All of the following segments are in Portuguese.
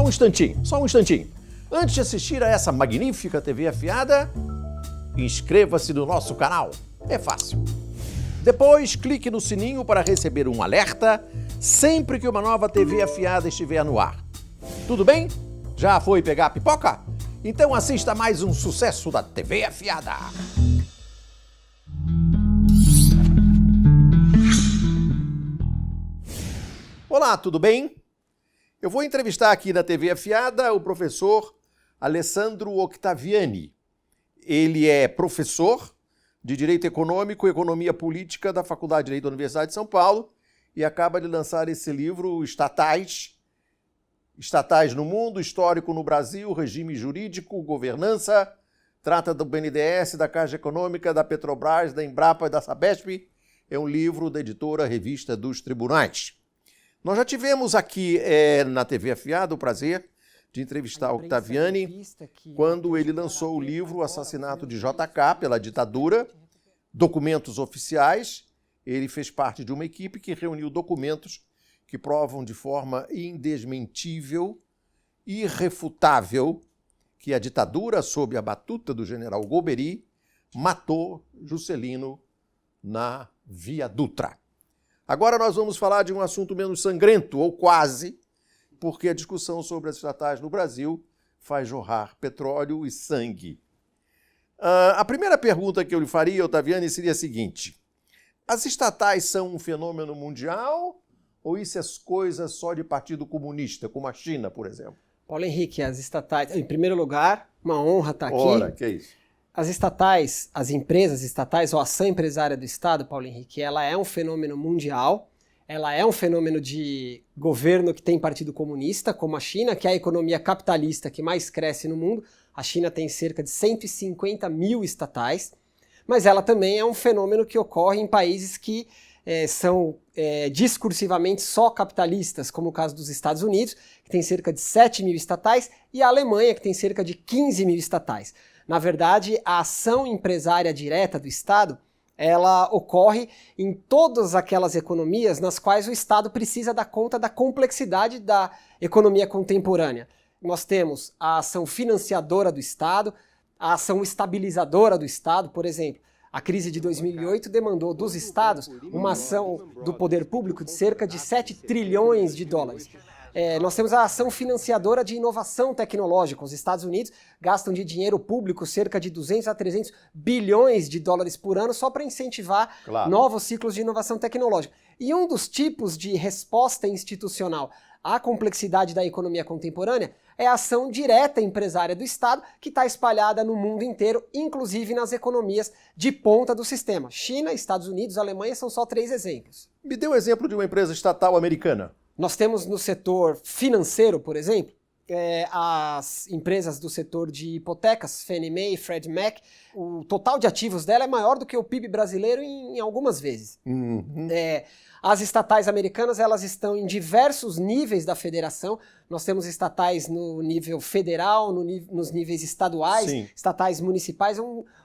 Só um instantinho. Antes de assistir a essa magnífica TV afiada, inscreva-se no nosso canal. É fácil. Depois, clique no sininho para receber um alerta sempre que uma nova TV afiada estiver no ar. Tudo bem? Já foi pegar a pipoca? Então assista mais um sucesso da TV afiada. Olá, tudo bem? Eu vou entrevistar aqui na TV afiada o professor Alessandro Octaviani. Ele é professor de Direito Econômico e Economia Política da Faculdade de Direito da Universidade de São Paulo e acaba de lançar esse livro Estatais no Mundo, Histórico no Brasil, Regime Jurídico, Governança. Trata do BNDES, da Caixa Econômica, da Petrobras, da Embrapa e da Sabesp. É um livro da editora Revista dos Tribunais. Nós já tivemos aqui na TV Afiada o prazer de entrevistar o Octaviani quando ele lançou o livro O Assassinato de JK pela ditadura, documentos oficiais. Ele fez parte de uma equipe que reuniu documentos que provam de forma indesmentível, irrefutável, que a ditadura, sob a batuta do general Golbery, matou Juscelino na Via Dutra. Agora nós vamos falar de um assunto menos sangrento, ou quase, porque a discussão sobre as estatais no Brasil faz jorrar petróleo e sangue. A primeira pergunta que eu lhe faria, Octaviani, seria a seguinte: as estatais são um fenômeno mundial ou isso é coisa só de partido comunista, como a China, por exemplo? Paulo Henrique, as estatais, em primeiro lugar, uma honra estar aqui. Ora, que é isso? As estatais, as empresas estatais ou a ação empresária do Estado, Paulo Henrique, ela é um fenômeno mundial, ela é um fenômeno de governo que tem partido comunista, como a China, que é a economia capitalista que mais cresce no mundo. A China tem cerca de 150 mil estatais, mas ela também é um fenômeno que ocorre em países que são discursivamente só capitalistas, como o caso dos Estados Unidos, que tem cerca de 7 mil estatais, e a Alemanha, que tem cerca de 15 mil estatais. Na verdade, a ação empresária direta do Estado, ela ocorre em todas aquelas economias nas quais o Estado precisa dar conta da complexidade da economia contemporânea. Nós temos a ação financiadora do Estado, a ação estabilizadora do Estado, por exemplo. A crise de 2008 demandou dos estados uma ação do poder público de cerca de 7 trilhões de dólares. Nós temos a ação financiadora de inovação tecnológica. Os Estados Unidos gastam de dinheiro público cerca de 200 a 300 bilhões de dólares por ano só para incentivar novos ciclos de inovação tecnológica. E um dos tipos de resposta institucional à complexidade da economia contemporânea é a ação direta empresária do Estado, que está espalhada no mundo inteiro, inclusive nas economias de ponta do sistema. China, Estados Unidos, Alemanha são só 3 exemplos. Me dê um exemplo de uma empresa estatal americana. Nós temos no setor financeiro, por exemplo, as empresas do setor de hipotecas, Fannie Mae e Freddie Mac, o total de ativos dela é maior do que o PIB brasileiro em algumas vezes. Uhum. As estatais americanas, elas estão em diversos níveis da federação. Nós temos estatais no nível federal, nos níveis estaduais, Sim. Estatais municipais,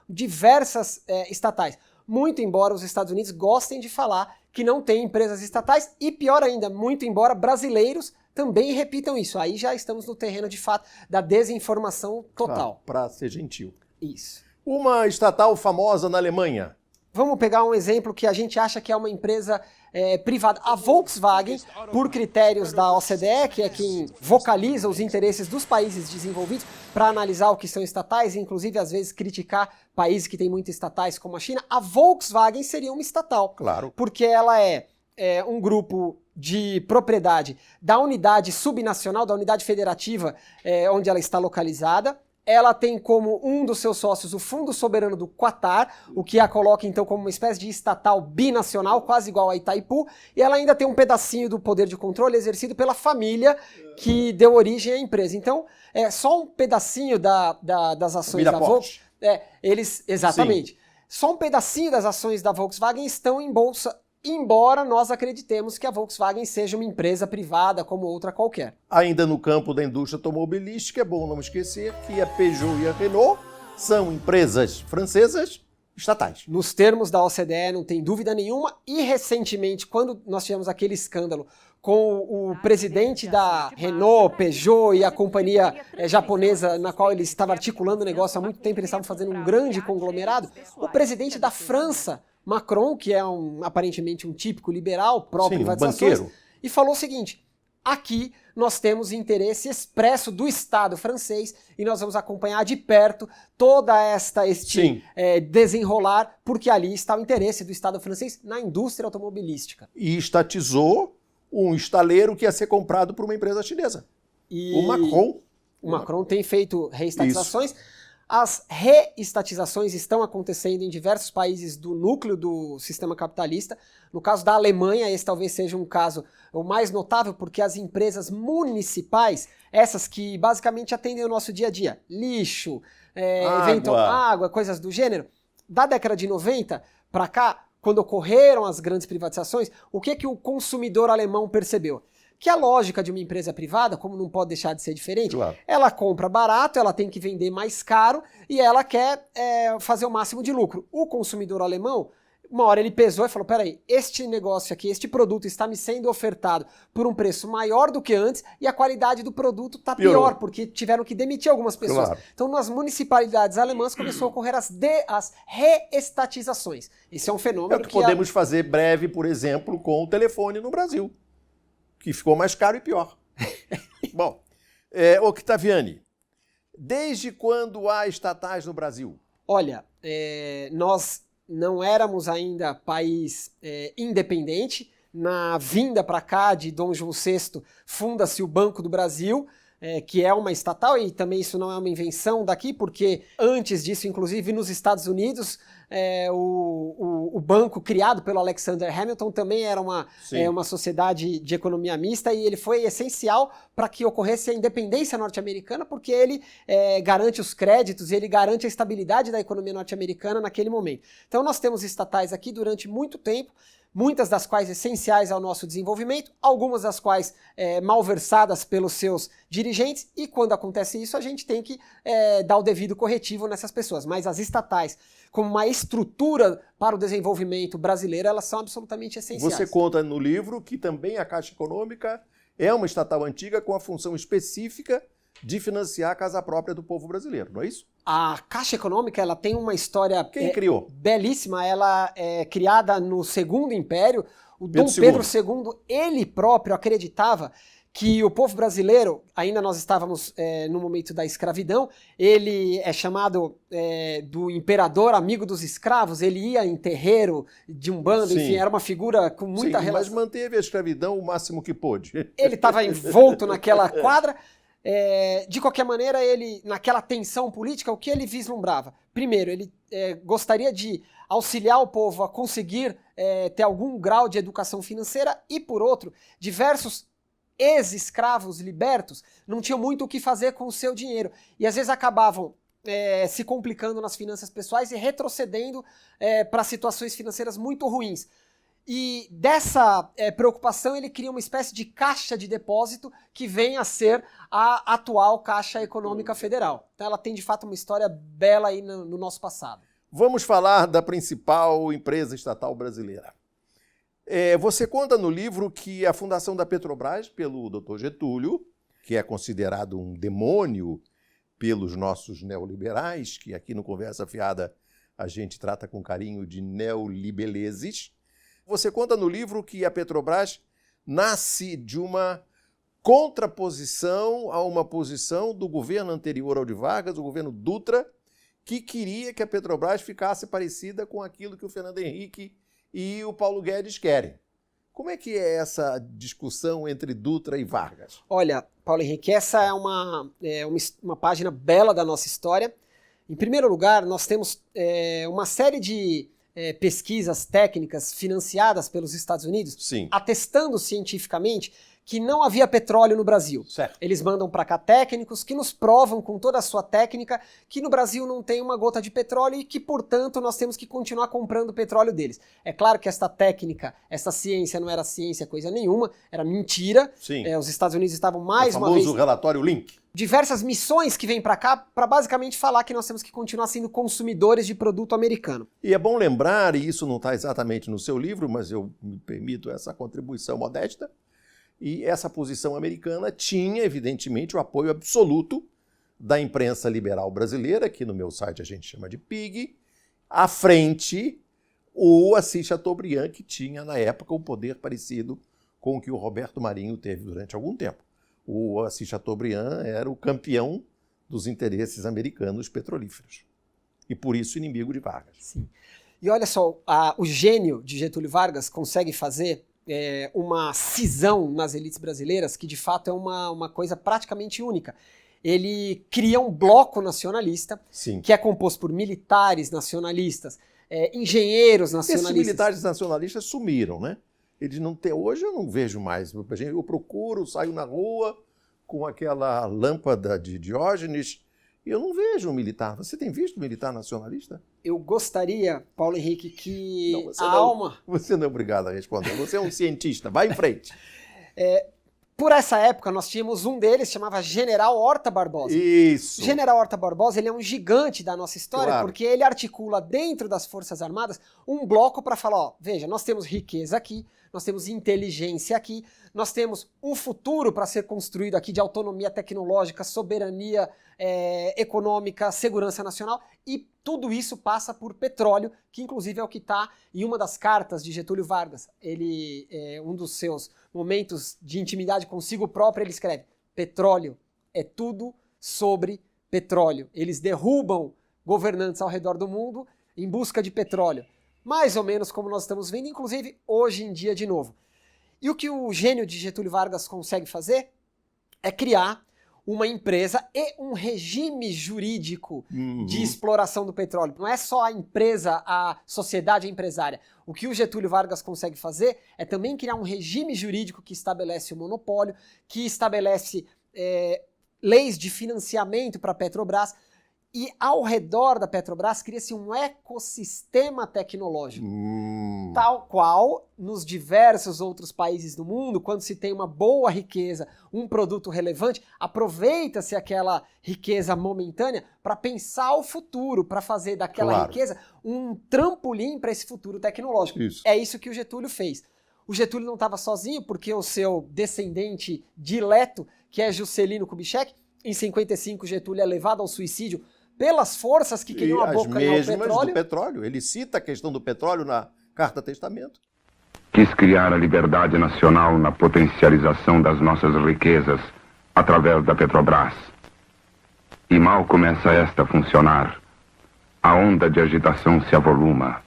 diversas estatais. Muito embora os Estados Unidos gostem de falar que não tem empresas estatais e, pior ainda, muito embora brasileiros também repitam isso. Aí já estamos no terreno, de fato, da desinformação total. Para ser gentil. Isso. Uma estatal famosa na Alemanha. Vamos pegar um exemplo que a gente acha que é uma empresa privada. A Volkswagen, por critérios da OCDE, que é quem vocaliza os interesses dos países desenvolvidos para analisar o que são estatais, e inclusive às vezes criticar países que têm muitas estatais como a China, a Volkswagen seria uma estatal. Claro. Porque ela é um grupo de propriedade da unidade subnacional, da unidade federativa onde ela está localizada. Ela tem como um dos seus sócios o Fundo Soberano do Qatar, o que a coloca então como uma espécie de estatal binacional, quase igual a Itaipu, e ela ainda tem um pedacinho do poder de controle exercido pela família que deu origem à empresa. Então, é só um pedacinho das ações da Volkswagen. Exatamente. Sim. Só um pedacinho das ações da Volkswagen estão em bolsa, embora nós acreditemos que a Volkswagen seja uma empresa privada como outra qualquer. Ainda no campo da indústria automobilística, é bom não esquecer que a Peugeot e a Renault são empresas francesas estatais. Nos termos da OCDE, não tem dúvida nenhuma, e recentemente, quando nós tivemos aquele escândalo com o presidente da Renault, Peugeot e a companhia japonesa na qual ele estava articulando o negócio há muito tempo, eles estavam fazendo um grande conglomerado. O presidente da França, Macron, que é aparentemente um típico liberal, pró-privatizações, e falou o seguinte: aqui nós temos interesse expresso do Estado francês e nós vamos acompanhar de perto toda este desenrolar, porque ali está o interesse do Estado francês na indústria automobilística. E estatizou um estaleiro que ia ser comprado por uma empresa chinesa. O Macron. O Macron tem feito reestatizações. Isso. As reestatizações estão acontecendo em diversos países do núcleo do sistema capitalista. No caso da Alemanha, esse talvez seja um caso o mais notável, porque as empresas municipais, essas que basicamente atendem o nosso dia a dia, lixo, água, coisas do gênero, da década de 90 para cá, quando ocorreram as grandes privatizações, o que o consumidor alemão percebeu? Que a lógica de uma empresa privada, como não pode deixar de ser diferente, claro, ela compra barato, ela tem que vender mais caro e ela quer fazer o máximo de lucro. O consumidor alemão, uma hora ele pesou e falou, peraí, este negócio aqui, este produto está me sendo ofertado por um preço maior do que antes e a qualidade do produto está pior, porque tiveram que demitir algumas pessoas. Claro. Então, nas municipalidades alemãs começou a ocorrer as reestatizações. Esse é um fenômeno que podemos fazer breve, por exemplo, com o telefone no Brasil, que ficou mais caro e pior. Bom, Octaviani, desde quando há estatais no Brasil? Olha, nós não éramos ainda país independente. Na vinda para cá de Dom João VI, funda-se o Banco do Brasil, que é uma estatal, e também isso não é uma invenção daqui, porque antes disso, inclusive nos Estados Unidos, o banco criado pelo Alexander Hamilton também era uma sociedade de economia mista, e ele foi essencial para que ocorresse a independência norte-americana, porque ele garante os créditos, ele garante a estabilidade da economia norte-americana naquele momento. Então nós temos estatais aqui durante muito tempo, muitas das quais essenciais ao nosso desenvolvimento, algumas das quais malversadas pelos seus dirigentes, e quando acontece isso a gente tem que dar o devido corretivo nessas pessoas. Mas as estatais, como uma estrutura para o desenvolvimento brasileiro, elas são absolutamente essenciais. Você conta no livro que também a Caixa Econômica é uma estatal antiga com a função específica de financiar a casa própria do povo brasileiro, não é isso? A Caixa Econômica, ela tem uma história criou? Belíssima. Ela é criada no Segundo Império. O Dom Pedro II, ele próprio acreditava que o povo brasileiro, ainda nós estávamos no momento da escravidão, ele é chamado do imperador amigo dos escravos, ele ia em terreiro de Umbanda, enfim, era uma figura com muita relação. Mas manteve a escravidão o máximo que pôde. Ele estava envolto naquela quadra. De qualquer maneira, ele, naquela tensão política, o que ele vislumbrava? Primeiro, ele gostaria de auxiliar o povo a conseguir ter algum grau de educação financeira, e por outro, diversos ex-escravos libertos não tinham muito o que fazer com o seu dinheiro, e às vezes acabavam se complicando nas finanças pessoais e retrocedendo para situações financeiras muito ruins. E dessa preocupação ele cria uma espécie de caixa de depósito que vem a ser a atual Caixa Econômica Federal. Então ela tem de fato uma história bela aí no nosso passado. Vamos falar da principal empresa estatal brasileira. Você conta no livro que a fundação da Petrobras pelo Dr. Getúlio, que é considerado um demônio pelos nossos neoliberais, que aqui no Conversa Fiada a gente trata com carinho de neolibeleses. Você conta no livro que a Petrobras nasce de uma contraposição a uma posição do governo anterior ao de Vargas, o governo Dutra, que queria que a Petrobras ficasse parecida com aquilo que o Fernando Henrique e o Paulo Guedes querem. Como é que é essa discussão entre Dutra e Vargas? Olha, Paulo Henrique, essa é uma página bela da nossa história. Em primeiro lugar, nós temos uma série de pesquisas técnicas financiadas pelos Estados Unidos, sim, atestando cientificamente que não havia petróleo no Brasil. Certo. Eles mandam para cá técnicos que nos provam com toda a sua técnica que no Brasil não tem uma gota de petróleo e que, portanto, nós temos que continuar comprando o petróleo deles. É claro que esta técnica, essa ciência não era ciência coisa nenhuma, era mentira. Sim. Os Estados Unidos estavam mais uma vez... O famoso relatório Link. Diversas missões que vêm para cá para basicamente falar que nós temos que continuar sendo consumidores de produto americano. E é bom lembrar, e isso não está exatamente no seu livro, mas eu me permito essa contribuição modesta, E essa posição americana tinha, evidentemente, o apoio absoluto da imprensa liberal brasileira, que no meu site a gente chama de PIG, à frente o Assis Chateaubriand, que tinha, na época, um poder parecido com o que o Roberto Marinho teve durante algum tempo. O Assis Chateaubriand era o campeão dos interesses americanos petrolíferos. E, por isso, inimigo de Vargas. Sim. E olha só, o gênio de Getúlio Vargas consegue fazer uma cisão nas elites brasileiras que, de fato, é uma coisa praticamente única. Ele cria um bloco nacionalista, Sim. que é composto por militares nacionalistas, engenheiros nacionalistas. Esses militares nacionalistas sumiram, né? Eles não têm, hoje eu não vejo mais. Eu procuro, saio na rua com aquela lâmpada de Diógenes e eu não vejo um militar. Você tem visto um militar nacionalista? Eu gostaria, Paulo Henrique, que não, Você não é obrigado a responder. Você é um cientista. Vai em frente. Por essa época, nós tínhamos um deles, chamava General Horta Barbosa. Isso. General Horta Barbosa, ele é um gigante da nossa história, Claro. porque ele articula dentro das Forças Armadas um bloco para falar, ó, veja, nós temos riqueza aqui, nós temos inteligência aqui, nós temos um futuro para ser construído aqui de autonomia tecnológica, soberania econômica, segurança nacional, e tudo isso passa por petróleo, que inclusive é o que está em uma das cartas de Getúlio Vargas. Ele, um dos seus momentos de intimidade consigo próprio, ele escreve: petróleo é tudo sobre petróleo. Eles derrubam governantes ao redor do mundo em busca de petróleo. Mais ou menos como nós estamos vendo, inclusive hoje em dia de novo. E o que o gênio de Getúlio Vargas consegue fazer é criar uma empresa e um regime jurídico de exploração do petróleo. Não é só a empresa, a sociedade empresária. O que o Getúlio Vargas consegue fazer é também criar um regime jurídico que estabelece o monopólio, que estabelece leis de financiamento para a Petrobras. E ao redor da Petrobras cria-se um ecossistema tecnológico, tal qual nos diversos outros países do mundo, quando se tem uma boa riqueza, um produto relevante, aproveita-se aquela riqueza momentânea para pensar o futuro, para fazer daquela riqueza um trampolim para esse futuro tecnológico. Isso. É isso que o Getúlio fez. O Getúlio não estava sozinho, porque o seu descendente dileto, que é Juscelino Kubitschek, em 55 Getúlio é levado ao suicídio pelas forças que queriam abocanhar o petróleo. Do petróleo. Ele cita a questão do petróleo na Carta Testamento. Quis criar a liberdade nacional na potencialização das nossas riquezas através da Petrobras. E mal começa esta a funcionar, a onda de agitação se avoluma.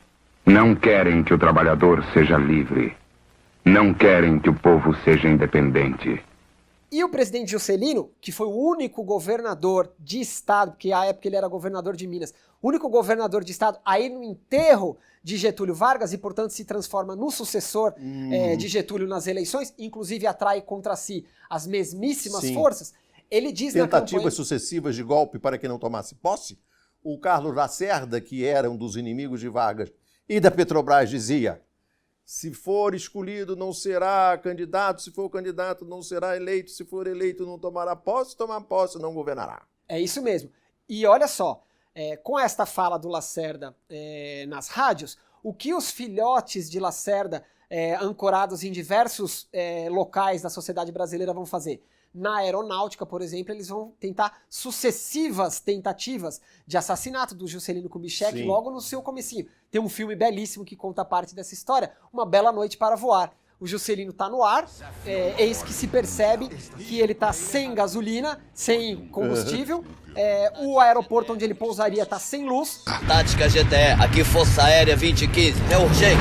Não querem que o trabalhador seja livre. Não querem que o povo seja independente. E o presidente Juscelino, que foi o único governador de estado, porque à época ele era governador de Minas, único governador de estado a ir no enterro de Getúlio Vargas e, portanto, se transforma no sucessor de Getúlio nas eleições, inclusive atrai contra si as mesmíssimas forças, ele diz na campanha... Tentativas sucessivas de golpe para que não tomasse posse. O Carlos Lacerda, que era um dos inimigos de Vargas e da Petrobras, dizia: se for escolhido, não será candidato. Se for candidato, não será eleito. Se for eleito, não tomará posse. Tomar posse, não governará. É isso mesmo. E olha só, com esta fala do Lacerda nas rádios, o que os filhotes de Lacerda, ancorados em diversos locais da sociedade brasileira, vão fazer? Na aeronáutica, por exemplo, eles vão tentar sucessivas tentativas de assassinato do Juscelino Kubitschek logo no seu comecinho. Tem um filme belíssimo que conta parte dessa história, Uma Bela Noite para Voar. O Juscelino está no ar, eis que se percebe que ele está sem gasolina, sem combustível, o aeroporto onde ele pousaria está sem luz. Tática GTE, aqui Força Aérea 2015, é urgente.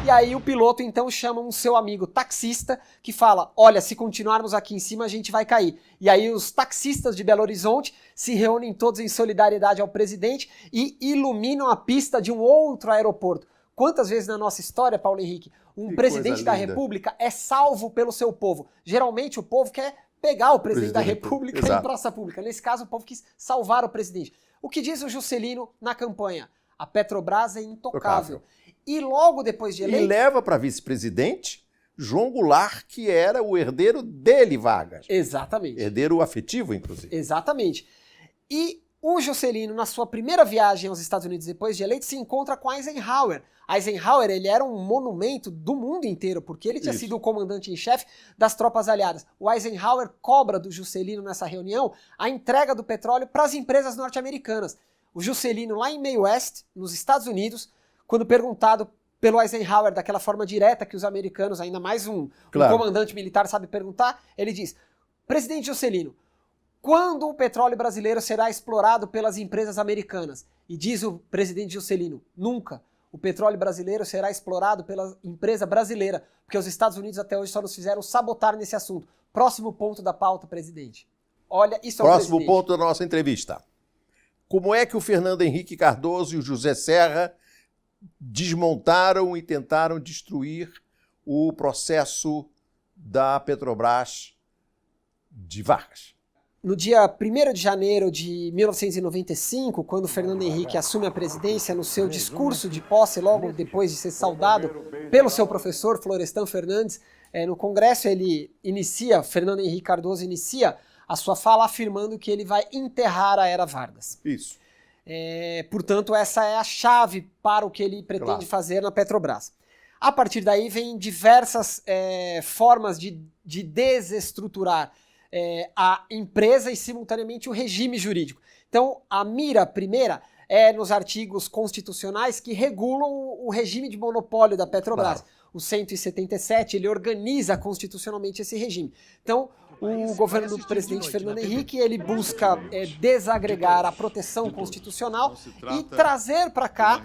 E aí o piloto então chama um seu amigo taxista que fala: olha, se continuarmos aqui em cima a gente vai cair. E aí os taxistas de Belo Horizonte se reúnem todos em solidariedade ao presidente e iluminam a pista de um outro aeroporto. Quantas vezes na nossa história, Paulo Henrique, um presidente da República é salvo pelo seu povo? Geralmente o povo quer pegar o presidente da República em praça pública. Nesse caso, o povo quis salvar o presidente. O que diz o Juscelino na campanha? A Petrobras é intocável. E logo depois de eleito... E leva para vice-presidente João Goulart, que era o herdeiro dele, Vargas. Exatamente. Herdeiro afetivo, inclusive. Exatamente. E O Juscelino, na sua primeira viagem aos Estados Unidos depois de eleito, se encontra com Eisenhower. Eisenhower, ele era um monumento do mundo inteiro, porque ele tinha sido o comandante em chefe das tropas aliadas. O Eisenhower cobra do Juscelino nessa reunião a entrega do petróleo para as empresas norte-americanas. O Juscelino, lá em Mae West, nos Estados Unidos, quando perguntado pelo Eisenhower daquela forma direta que os americanos, ainda mais um comandante militar sabe perguntar, ele diz: presidente Juscelino, quando o petróleo brasileiro será explorado pelas empresas americanas? E diz o presidente Juscelino: nunca. O petróleo brasileiro será explorado pela empresa brasileira, porque os Estados Unidos até hoje só nos fizeram sabotar nesse assunto. Próximo ponto da pauta, presidente. Olha, isso é o Próximo presidente. ponto da nossa entrevista. Como é que o Fernando Henrique Cardoso e o José Serra desmontaram e tentaram destruir o processo da Petrobras de Vargas? No dia 1º de janeiro de 1995, quando Fernando Henrique assume a presidência, no seu discurso de posse, logo depois de ser saudado pelo seu professor Florestan Fernandes, no Congresso, Fernando Henrique Cardoso inicia a sua fala afirmando que ele vai enterrar a era Vargas. Isso. Portanto, essa é a chave para o que ele pretende fazer na Petrobras. A partir daí, vem diversas formas de desestruturar a empresa e, simultaneamente, o regime jurídico. Então, a mira primeira é nos artigos constitucionais que regulam o regime de monopólio da Petrobras. Claro. O 177, ele organiza constitucionalmente esse regime. Então, o governo do presidente Fernando Henrique, ele busca desagregar a proteção constitucional e trazer para cá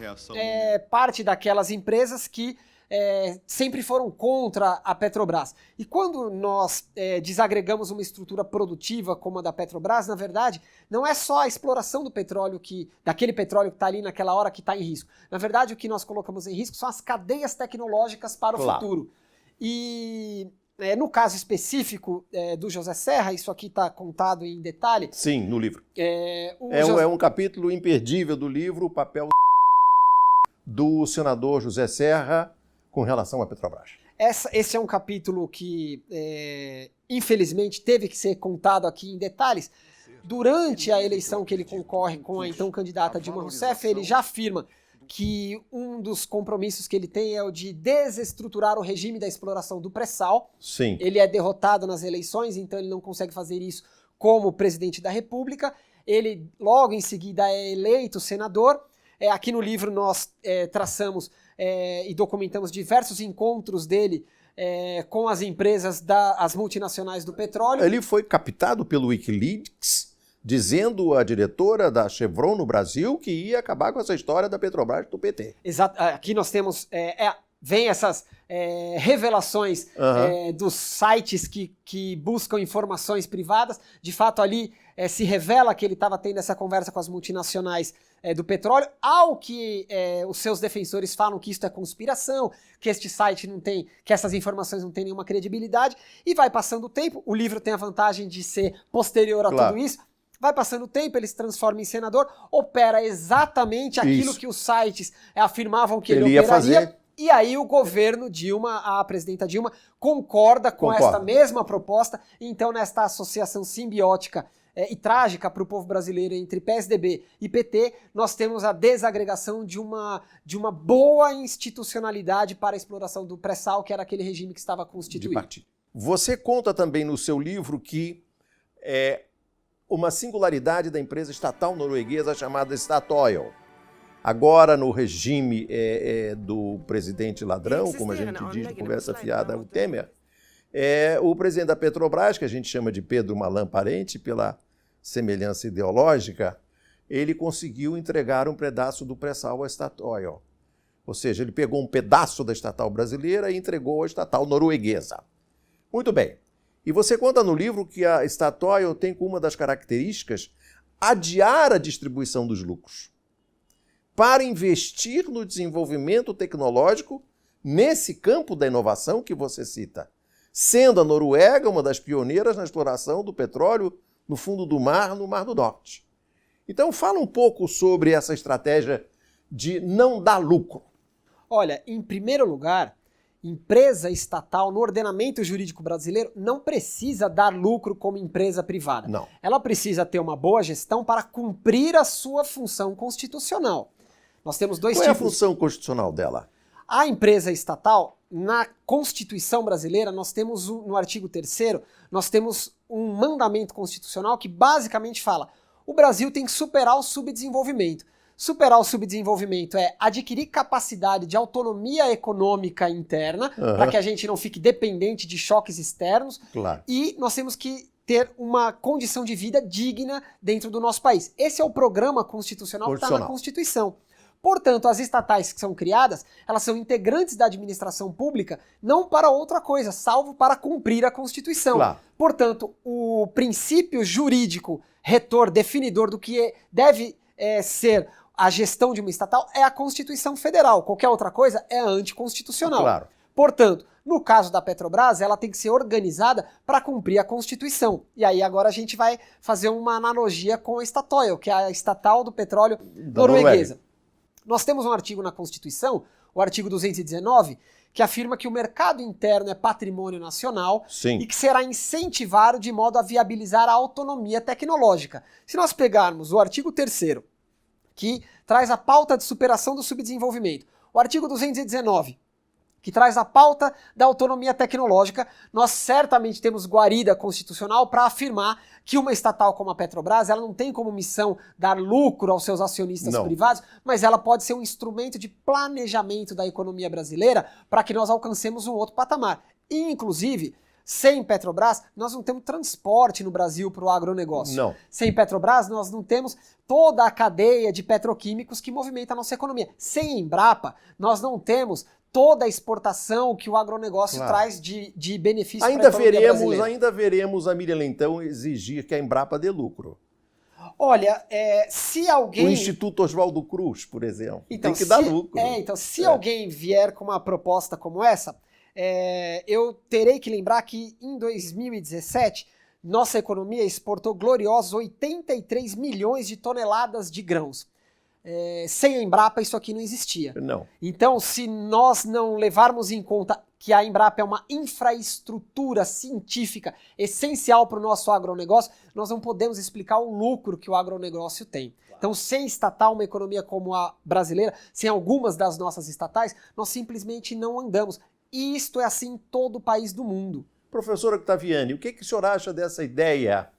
parte daquelas empresas que sempre foram contra a Petrobras. E quando nós desagregamos uma estrutura produtiva como a da Petrobras, na verdade, não é só a exploração do petróleo, daquele petróleo que está ali naquela hora que está em risco. Na verdade, o que nós colocamos em risco são as cadeias tecnológicas para o futuro. E no caso específico do José Serra, isso aqui está contado em detalhe. Sim, no livro. É um capítulo imperdível do livro, o papel do senador José Serra com relação à Petrobras. Esse é um capítulo que, infelizmente, teve que ser contado aqui em detalhes. Durante a eleição que ele concorre com a então candidata Dilma Rousseff, ele já afirma que um dos compromissos que ele tem é o de desestruturar o regime da exploração do pré-sal. Sim. Ele é derrotado nas eleições, então ele não consegue fazer isso como presidente da República. Ele, logo em seguida, é eleito senador. Aqui no livro nós traçamos e documentamos diversos encontros dele com as empresas as multinacionais do petróleo. Ele foi captado pelo Wikileaks, dizendo à diretora da Chevron no Brasil que ia acabar com essa história da Petrobras do PT. Exato. Aqui nós temos... vem essas revelações dos sites que buscam informações privadas. De fato, ali se revela que ele estava tendo essa conversa com as multinacionais do petróleo, ao que os seus defensores falam que isso é conspiração, que este site não tem, que essas informações não têm nenhuma credibilidade, e vai passando o tempo. O livro tem a vantagem de ser posterior a tudo isso. Vai passando o tempo, ele se transforma em senador, opera exatamente aquilo que os sites afirmavam que ele ia fazer. E aí o governo Dilma, a presidenta Dilma, concorda com esta mesma proposta. Então, nesta associação simbiótica e trágica para o povo brasileiro entre PSDB e PT, nós temos a desagregação de uma boa institucionalidade para a exploração do pré-sal, que era aquele regime que estava constituído. Você conta também no seu livro que uma singularidade da empresa estatal norueguesa chamada Statoil. Agora, no regime do presidente ladrão, como a gente diz de conversa fiada, o Temer, o presidente da Petrobras, que a gente chama de Pedro Malan Parente, pela semelhança ideológica, ele conseguiu entregar um pedaço do pré-sal à Statoil. Ou seja, ele pegou um pedaço da estatal brasileira e entregou à estatal norueguesa. Muito bem. E você conta no livro que a Statoil tem como uma das características adiar a distribuição dos lucros para investir no desenvolvimento tecnológico nesse campo da inovação que você cita, sendo a Noruega uma das pioneiras na exploração do petróleo no fundo do mar, no Mar do Norte. Então, fala um pouco sobre essa estratégia de não dar lucro. Olha, em primeiro lugar, empresa estatal no ordenamento jurídico brasileiro não precisa dar lucro como empresa privada. Não. Ela precisa ter uma boa gestão para cumprir a sua função constitucional. Nós temos dois Qual é a tipos. função constitucional dela? A empresa estatal, na Constituição brasileira, nós temos no artigo 3º, nós temos um mandamento constitucional que basicamente fala: o Brasil tem que superar o subdesenvolvimento. Superar o subdesenvolvimento é adquirir capacidade de autonomia econômica interna, para que a gente não fique dependente de choques externos, Claro. e nós temos que ter uma condição de vida digna dentro do nosso país. Esse é o programa constitucional que está na Constituição. Portanto, as estatais que são criadas, elas são integrantes da administração pública, não para outra coisa, salvo para cumprir a Constituição. Claro. Portanto, o princípio jurídico retor, definidor do que deve ser a gestão de uma estatal é a Constituição Federal. Qualquer outra coisa é anticonstitucional. Claro. Portanto, no caso da Petrobras, ela tem que ser organizada para cumprir a Constituição. E aí agora a gente vai fazer uma analogia com a Statoil, que é a estatal do petróleo norueguesa. Nós temos um artigo na Constituição, o artigo 219, que afirma que o mercado interno é patrimônio nacional. Sim. E que será incentivado de modo a viabilizar a autonomia tecnológica. Se nós pegarmos o artigo 3º, que traz a pauta de superação do subdesenvolvimento, o artigo 219, que traz a pauta da autonomia tecnológica, nós certamente temos guarida constitucional para afirmar que uma estatal como a Petrobras, ela não tem como missão dar lucro aos seus acionistas privados, mas ela pode ser um instrumento de planejamento da economia brasileira para que nós alcancemos um outro patamar. E, inclusive, sem Petrobras, nós não temos transporte no Brasil para o agronegócio. Não. Sem Petrobras, nós não temos toda a cadeia de petroquímicos que movimenta a nossa economia. Sem Embrapa, nós não temos toda a exportação que o agronegócio traz de benefício para a economia brasileira. Ainda veremos a Miriam Leitão exigir que a Embrapa dê lucro. Olha, se alguém... O Instituto Oswaldo Cruz, por exemplo, então, tem que dar lucro. Se alguém vier com uma proposta como essa, eu terei que lembrar que em 2017, nossa economia exportou gloriosos 83 milhões de toneladas de grãos. Sem a Embrapa isso aqui não existia. Não. Então, se nós não levarmos em conta que a Embrapa é uma infraestrutura científica essencial para o nosso agronegócio, nós não podemos explicar o lucro que o agronegócio tem. Então, sem estatal uma economia como a brasileira, sem algumas das nossas estatais, nós simplesmente não andamos. E isto é assim em todo o país do mundo. Professor Octaviani, o que o senhor acha dessa ideia?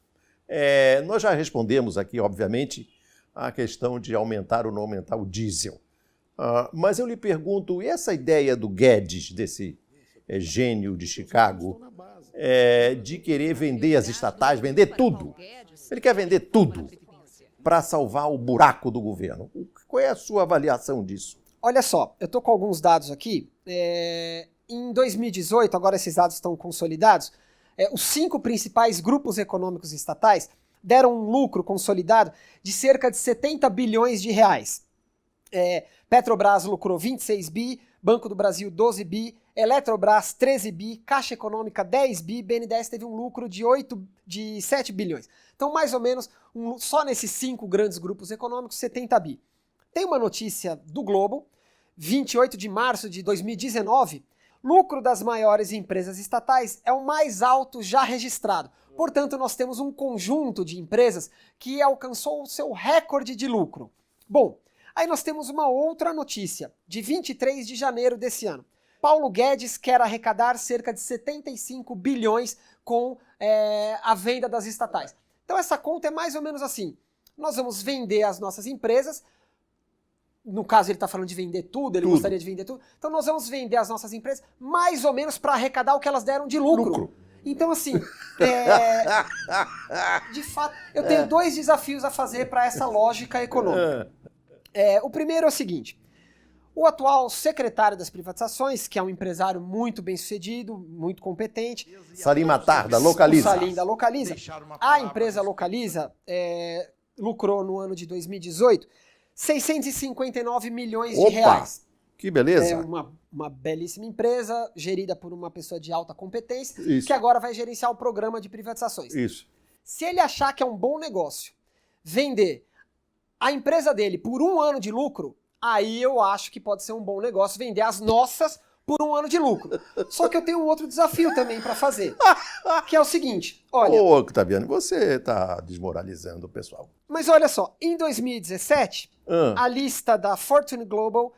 Nós já respondemos aqui, obviamente, a questão de aumentar ou não aumentar o diesel. Mas eu lhe pergunto, e essa ideia do Guedes, desse gênio de Chicago, de querer vender as estatais, vender tudo? Ele quer vender tudo para salvar o buraco do governo. Qual é a sua avaliação disso? Olha só, eu estou com alguns dados aqui. Em 2018, agora esses dados estão consolidados, os 5 principais grupos econômicos estatais deram um lucro consolidado de cerca de 70 bilhões de reais. Petrobras lucrou 26 bi, Banco do Brasil 12 bi, Eletrobras 13 bi, Caixa Econômica 10 bi, BNDES teve um lucro de 7 bilhões. Então, mais ou menos, só nesses 5 grandes grupos econômicos, 70 bi. Tem uma notícia do Globo, 28 de março de 2019, lucro das maiores empresas estatais é o mais alto já registrado. Portanto, nós temos um conjunto de empresas que alcançou o seu recorde de lucro. Bom, aí nós temos uma outra notícia, de 23 de janeiro desse ano. Paulo Guedes quer arrecadar cerca de 75 bilhões com a venda das estatais. Então essa conta é mais ou menos assim. Nós vamos vender as nossas empresas, no caso ele está falando de vender tudo, ele gostaria de vender tudo. Então nós vamos vender as nossas empresas mais ou menos para arrecadar o que elas deram de lucro. Então, assim, de fato, eu tenho 2 desafios a fazer para essa lógica econômica. O primeiro é o seguinte: o atual secretário das privatizações, que é um empresário muito bem-sucedido, muito competente... Salim Matar, da Localiza. O Salim da Localiza. A empresa Localiza lucrou no ano de 2018 659 milhões de reais. Que beleza. É uma belíssima empresa, gerida por uma pessoa de alta competência, Isso. que agora vai gerenciar o programa de privatizações. Isso. Se ele achar que é um bom negócio vender a empresa dele por 1 ano de lucro, aí eu acho que pode ser um bom negócio vender as nossas por um ano de lucro. Só que eu tenho um outro desafio também para fazer, que é o seguinte, olha... Ô, Octaviani, você está desmoralizando o pessoal. Mas olha só, em 2017, a lista da Fortune Global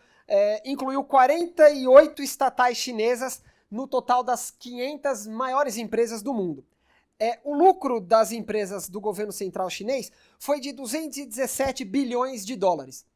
incluiu 48 estatais chinesas no total das 500 maiores empresas do mundo. O lucro das empresas do governo central chinês foi de 217 bilhões de dólares.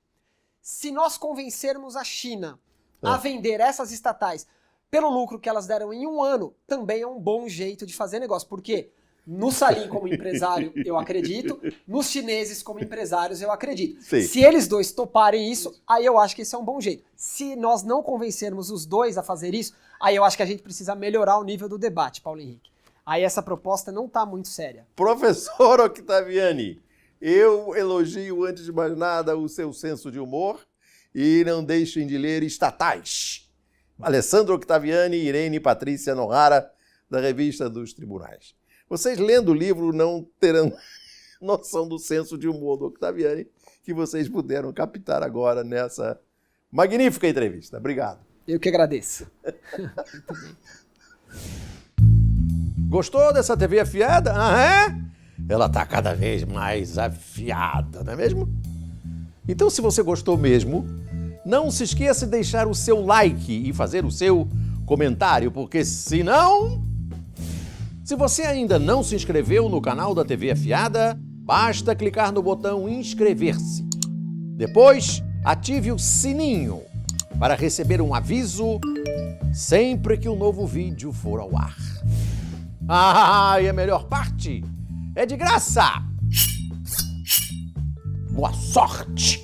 Se nós convencermos a China a vender essas estatais pelo lucro que elas deram em um ano, também é um bom jeito de fazer negócio. Por quê? No Salim como empresário, eu acredito. Nos chineses como empresários, eu acredito. Sim. Se eles dois toparem isso, aí eu acho que esse é um bom jeito. Se nós não convencermos os dois a fazer isso, aí eu acho que a gente precisa melhorar o nível do debate, Paulo Henrique. Aí essa proposta não está muito séria. Professor Octaviani, eu elogio antes de mais nada o seu senso de humor e não deixem de ler Estatais. Alessandro Octaviani e Irene Patrícia Nohara, da Revista dos Tribunais. Vocês lendo o livro não terão noção do senso de humor do Octaviani que vocês puderam captar agora nessa magnífica entrevista. Obrigado. Eu que agradeço. Muito bem. Gostou dessa TV afiada? Ela está cada vez mais afiada, não é mesmo? Então, se você gostou mesmo, não se esqueça de deixar o seu like e fazer o seu comentário, porque senão... Se você ainda não se inscreveu no canal da TV Afiada, basta clicar no botão inscrever-se. Depois, ative o sininho para receber um aviso sempre que um novo vídeo for ao ar. E a melhor parte é de graça! Boa sorte!